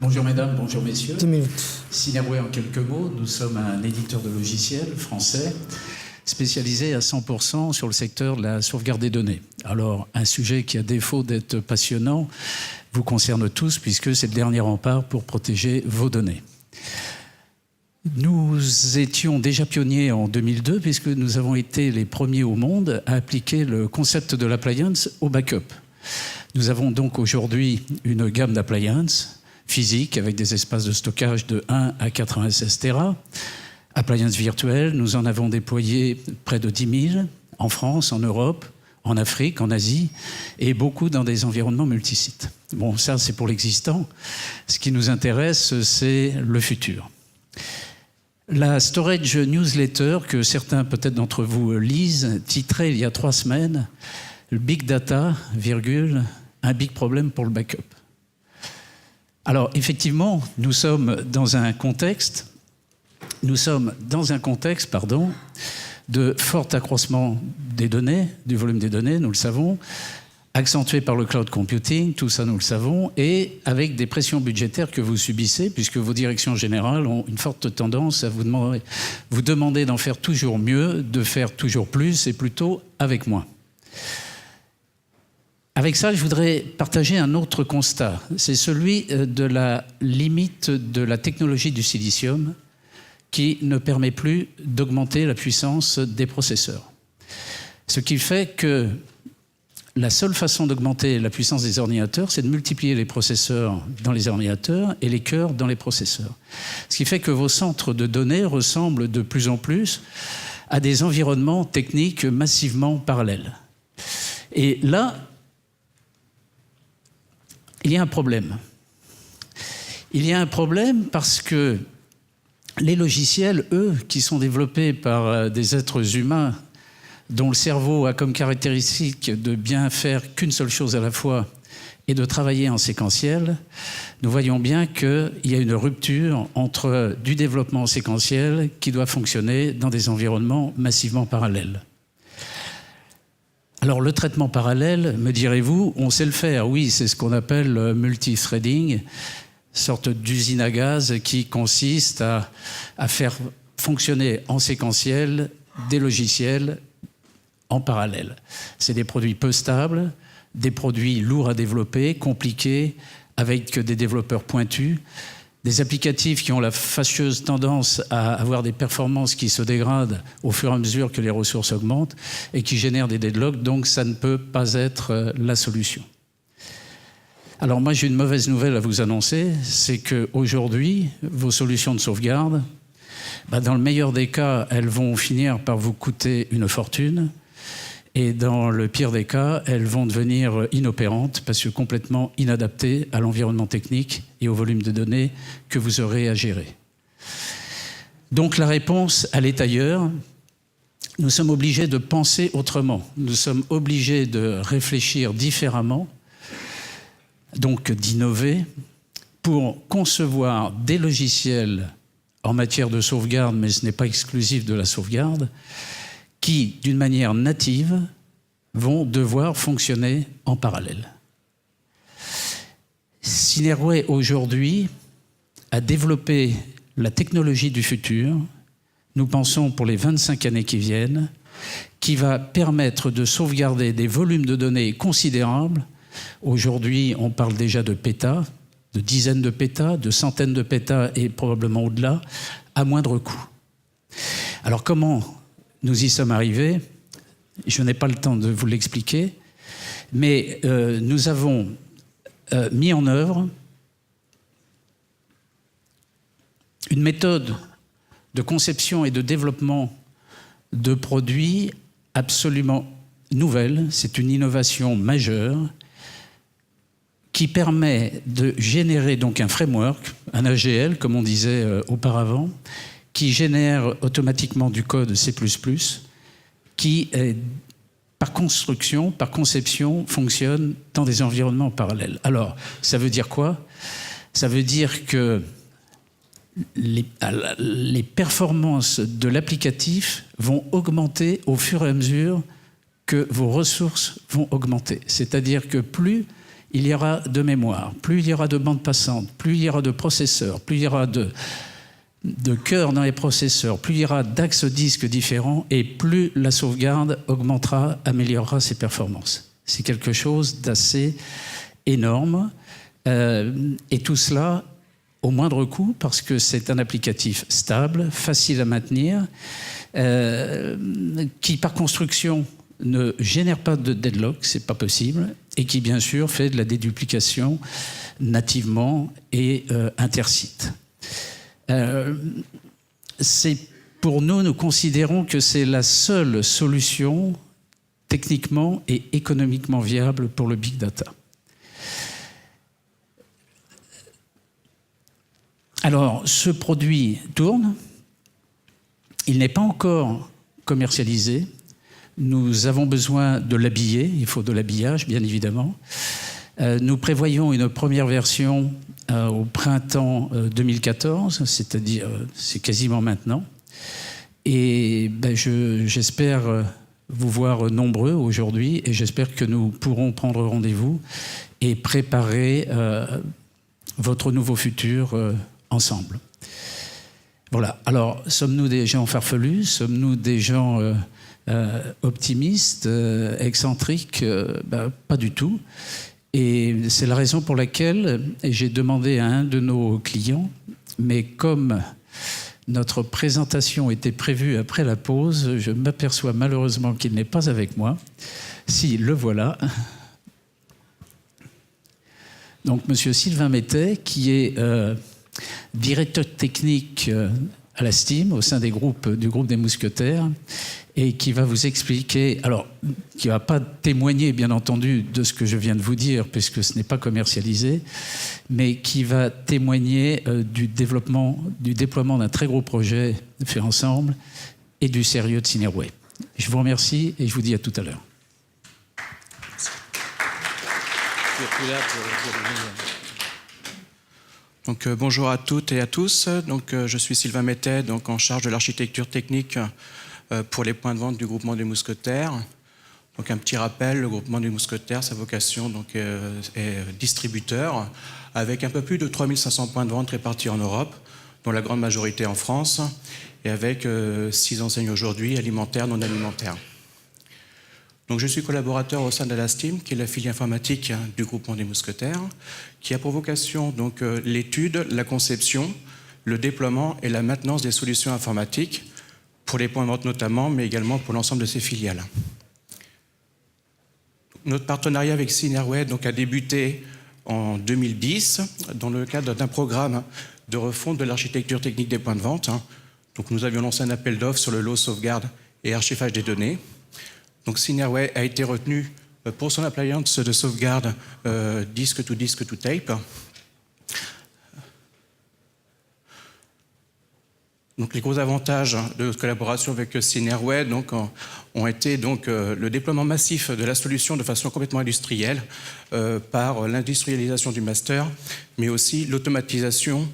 Bonjour mesdames, bonjour messieurs. 10 minutes. Cinerouet en quelques mots, nous sommes un éditeur de logiciels français spécialisé à 100% sur le secteur de la sauvegarde des données. Alors, un sujet qui, à défaut d'être passionnant, vous concerne tous puisque c'est le dernier rempart pour protéger vos données. Nous étions déjà pionniers en 2002 puisque nous avons été les premiers au monde à appliquer le concept de l'appliance au backup. Nous avons donc aujourd'hui une gamme d'appliances physiques avec des espaces de stockage de 1 à 96 Tera. Appliances virtuelles, nous en avons déployé près de 10 000 en France, en Europe, en Afrique, en Asie et beaucoup dans des environnements multisites. Bon, ça c'est pour l'existant. Ce qui nous intéresse, c'est le futur. La Storage Newsletter, que certains peut-être d'entre vous lisent, titrait il y a 3 semaines « Big Data, un big problème pour le backup ». Alors effectivement, nous sommes dans un contexte de fort accroissement des données, du volume des données, nous le savons, accentué par le cloud computing, tout ça nous le savons, et avec des pressions budgétaires que vous subissez, puisque vos directions générales ont une forte tendance à vous demander d'en faire toujours mieux, de faire toujours plus, et plutôt avec moins. Avec ça, je voudrais partager un autre constat. C'est celui de la limite de la technologie du silicium qui ne permet plus d'augmenter la puissance des processeurs. Ce qui fait que la seule façon d'augmenter la puissance des ordinateurs, c'est de multiplier les processeurs dans les ordinateurs et les cœurs dans les processeurs. Ce qui fait que vos centres de données ressemblent de plus en plus à des environnements techniques massivement parallèles. Et là, il y a un problème. Il y a un problème parce que les logiciels, eux, qui sont développés par des êtres humains dont le cerveau a comme caractéristique de bien faire qu'une seule chose à la fois et de travailler en séquentiel, nous voyons bien qu'il y a une rupture entre du développement séquentiel qui doit fonctionner dans des environnements massivement parallèles. Alors le traitement parallèle, me direz-vous, on sait le faire. Oui, c'est ce qu'on appelle multithreading, sorte d'usine à gaz qui consiste à faire fonctionner en séquentiel des logiciels en parallèle. C'est des produits peu stables, des produits lourds à développer, compliqués, avec des développeurs pointus, des applicatifs qui ont la fâcheuse tendance à avoir des performances qui se dégradent au fur et à mesure que les ressources augmentent et qui génèrent des deadlocks, donc ça ne peut pas être la solution. Alors moi j'ai une mauvaise nouvelle à vous annoncer, c'est qu'aujourd'hui, vos solutions de sauvegarde, dans le meilleur des cas, elles vont finir par vous coûter une fortune, et dans le pire des cas, elles vont devenir inopérantes parce que complètement inadaptées à l'environnement technique et au volume de données que vous aurez à gérer. Donc la réponse, elle est ailleurs. Nous sommes obligés de penser autrement. Nous sommes obligés de réfléchir différemment, donc d'innover, pour concevoir des logiciels en matière de sauvegarde, mais ce n'est pas exclusif de la sauvegarde, qui, d'une manière native, vont devoir fonctionner en parallèle. Cinerouet, aujourd'hui, a développé la technologie du futur, nous pensons pour les 25 années qui viennent, qui va permettre de sauvegarder des volumes de données considérables. Aujourd'hui, on parle déjà de pétas, de dizaines de pétas, de centaines de pétas et probablement au-delà, à moindre coût. Alors comment nous y sommes arrivés? Je n'ai pas le temps de vous l'expliquer, mais nous avons mis en œuvre une méthode de conception et de développement de produits absolument nouvelle. C'est une innovation majeure qui permet de générer donc un framework, un AGL, comme on disait auparavant, qui génère automatiquement du code C++, qui, par construction, par conception, fonctionne dans des environnements parallèles. Alors, ça veut dire quoi? Ça veut dire que les performances de l'applicatif vont augmenter au fur et à mesure que vos ressources vont augmenter. C'est-à-dire que plus il y aura de mémoire, plus il y aura de bandes passantes, plus il y aura de processeurs, plus il y aura de cœurs dans les processeurs, plus il y aura d'axes disques différents et plus la sauvegarde augmentera, améliorera ses performances. C'est quelque chose d'assez énorme et tout cela au moindre coût parce que c'est un applicatif stable, facile à maintenir, qui par construction ne génère pas de deadlock, c'est pas possible, et qui bien sûr fait de la déduplication nativement et intersite. Pour nous, nous considérons que c'est la seule solution techniquement et économiquement viable pour le big data. Alors, ce produit tourne, il n'est pas encore commercialisé, nous avons besoin de l'habiller, il faut de l'habillage bien évidemment. Nous prévoyons une première version au printemps 2014, c'est-à-dire c'est quasiment maintenant. Et j'espère vous voir nombreux aujourd'hui et j'espère que nous pourrons prendre rendez-vous et préparer votre nouveau futur ensemble. Voilà. Alors, sommes-nous des gens farfelus? Sommes-nous des gens optimistes, excentriques? Pas du tout. Et c'est la raison pour laquelle j'ai demandé à un de nos clients, mais comme notre présentation était prévue après la pause, je m'aperçois malheureusement qu'il n'est pas avec moi. Si, le voilà. Donc, monsieur Sylvain Mettet, qui est directeur technique à la STEAM, au sein du groupe des Mousquetaires, et qui va vous expliquer, alors, qui ne va pas témoigner, bien entendu, de ce que je viens de vous dire, puisque ce n'est pas commercialisé, mais qui va témoigner du déploiement d'un très gros projet fait ensemble et du sérieux de Cinerway. Je vous remercie et je vous dis à tout à l'heure. Donc, bonjour à toutes et à tous. Donc, je suis Sylvain Mettet, donc en charge de l'architecture technique pour les points de vente du groupement des Mousquetaires. Donc, un petit rappel, le groupement des Mousquetaires, sa vocation donc, est distributeur, avec un peu plus de 3500 points de vente répartis en Europe, dont la grande majorité en France, et avec 6 enseignes aujourd'hui, alimentaires, non alimentaires. Donc, je suis collaborateur au sein de la STEAM, qui est la filiale informatique du groupement des Mousquetaires, qui a pour vocation donc, l'étude, la conception, le déploiement et la maintenance des solutions informatiques, pour les points de vente notamment, mais également pour l'ensemble de ses filiales. Notre partenariat avec Cinerway donc, a débuté en 2010 dans le cadre d'un programme de refonte de l'architecture technique des points de vente. Donc, nous avions lancé un appel d'offres sur le lot sauvegarde et archivage des données. Donc, Cinerway a été retenu pour son appliance de sauvegarde disque to tape. Donc, les gros avantages de notre collaboration avec Cinerway ont été le déploiement massif de la solution de façon complètement industrielle par l'industrialisation du master, mais aussi l'automatisation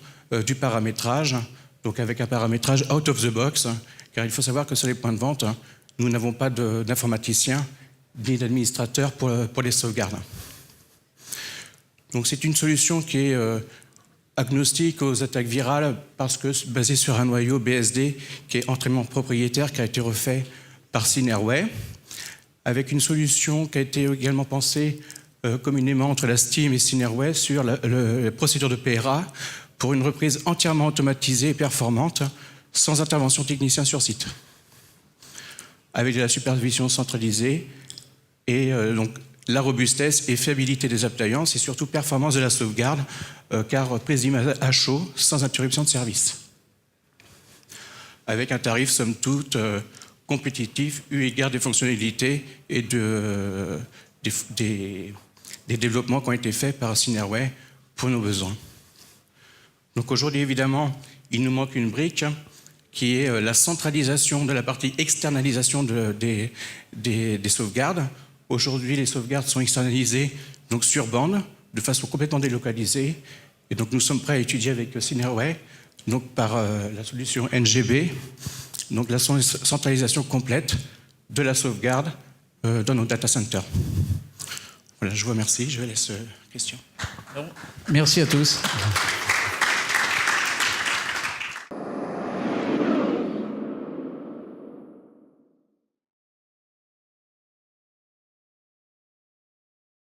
du paramétrage, donc avec un paramétrage out of the box, car il faut savoir que sur les points de vente, nous n'avons pas d'informaticiens ni d'administrateurs pour les sauvegardes. Donc, c'est une solution qui est agnostique aux attaques virales parce que basé sur un noyau BSD qui est entièrement propriétaire, qui a été refait par Cinerway, avec une solution qui a été également pensée communément entre la STEAM et Cinerway sur la procédure de PRA pour une reprise entièrement automatisée et performante, sans intervention technicien sur site, avec de la supervision centralisée et donc la robustesse et fiabilité des appliances et surtout performance de la sauvegarde, car prise d'image à chaud sans interruption de service. Avec un tarif, somme toute, compétitif, eu égard des fonctionnalités et des développements qui ont été faits par Cinerway pour nos besoins. Donc aujourd'hui, évidemment, il nous manque une brique qui est la centralisation de la partie externalisation des sauvegardes. Aujourd'hui, les sauvegardes sont externalisées donc sur bande, de façon complètement délocalisée. Et donc, nous sommes prêts à étudier avec Cinerway, donc par la solution NGB, donc la centralisation complète de la sauvegarde dans nos data centers. Voilà, je vous remercie. Je laisse question. Merci à tous.